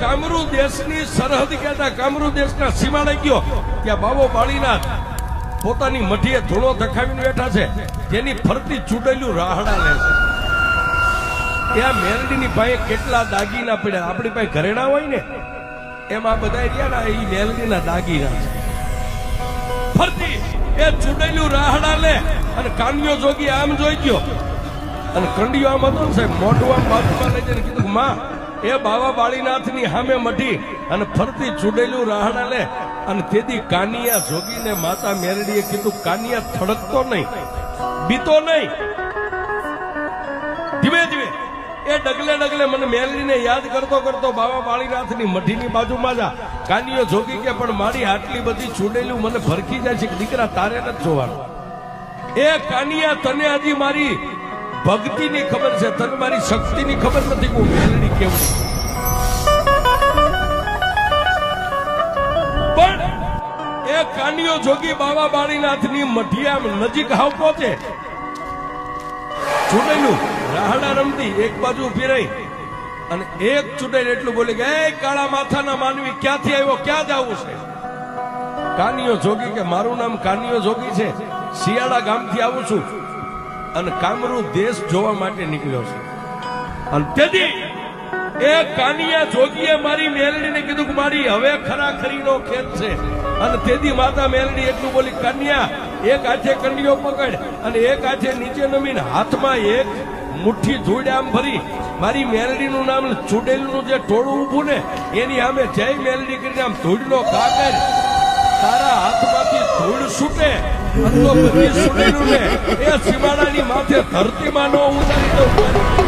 કામરૂ દેશની સરહદ કહેતા કામરૂ દેશના સીમાડે ગયો ત્યાં બાબો બાળીનાથ પોતાની મઢીએ ધૂળો ધખાવીને બેઠા છે, તેની ફરતી ચૂડેલું રાહડા લે છે. ત્યાં મેલડીની પાસે કેટલા દાગીના પડ્યા, આપણી પાસે ઘરેણા હોય ને એમાં બધા રહ્યા ને એ મેલડીના દાગીના છે. ફરતી એ ચૂડેલું રાહડા લે અને કાનિયો જોગી આમ જોઈ ગયો અને કંડિયો આમ હતો ને સાહેબ, મોઢું આમ બાજુમાં લઈ જઈને કીધું માં એ બાબા બાળીનાથની સામે મઢી અને ફરતી ચૂડેલું રાહડા લે. અને તેથી કાનિયા જોગીને માતા મેરડીએ કીધું કાનિયા થડકતો નહીં, બીતો નહીં, ધીમે ધીમે એ ડગલે ડગલે મને મેલડીને યાદ કરતો કરતો બાબા બાળીનાથની મઢીની બાજુમાં જા. કાનિયો જોગી કે પણ મારી આટલી બધી ચૂડેલું મને ભરખી જાય છે કે દીકરા તારે નથી જોવાનું. એ કાનિયા તને હજી મારી ભક્તિની ખબર છે, તને મારી શક્તિની ખબર નથી કે હું મેલડી કેવું. પણ એ કાનિયો જોગી બાબા બાળીનાથની મઢિયા નજીક હાવ પહોંચે, ચૂડેલું રાહડા રમતી એક બાજુ ઉભી રહી અને એક ચૂડેલ એટલું બોલી કે એ કાળા માથાના માનવી ક્યાંથી આવ્યો, ક્યાં જવું છે? કાનિયો જોગી કે મારું નામ કાનિયો જોગી છે, શિયાળા ગામથી આવું છું અને કામરૂ દેશ જોવા માટે નીકળ્યો છે. અને તેથી એ કાનિયા જોગીએ મારી મેલડીને કીધું કે મારી હવે ખરાખરીનો ખેલ છે. અને તેથી માતા મેલડી એટલું બોલી કાનિયા એક હાથે કંડિયો પકડ અને એક હાથે નીચે નમીને હાથમાં એક મુઠ્ઠી ધૂળ આમ ભરી મારી મેલડીનું નામ ચૂડેલનું જે ટોળું ઊભું ને એની સામે જય મેલડી કરીને આમ ધૂળનો કાગળ તારા હાથમાંથી ધૂળ છૂટે અને તો બધી ચૂડેલું ને એ સીમાડાની માથે ધરતીમાં નો ઉતારી દઉં.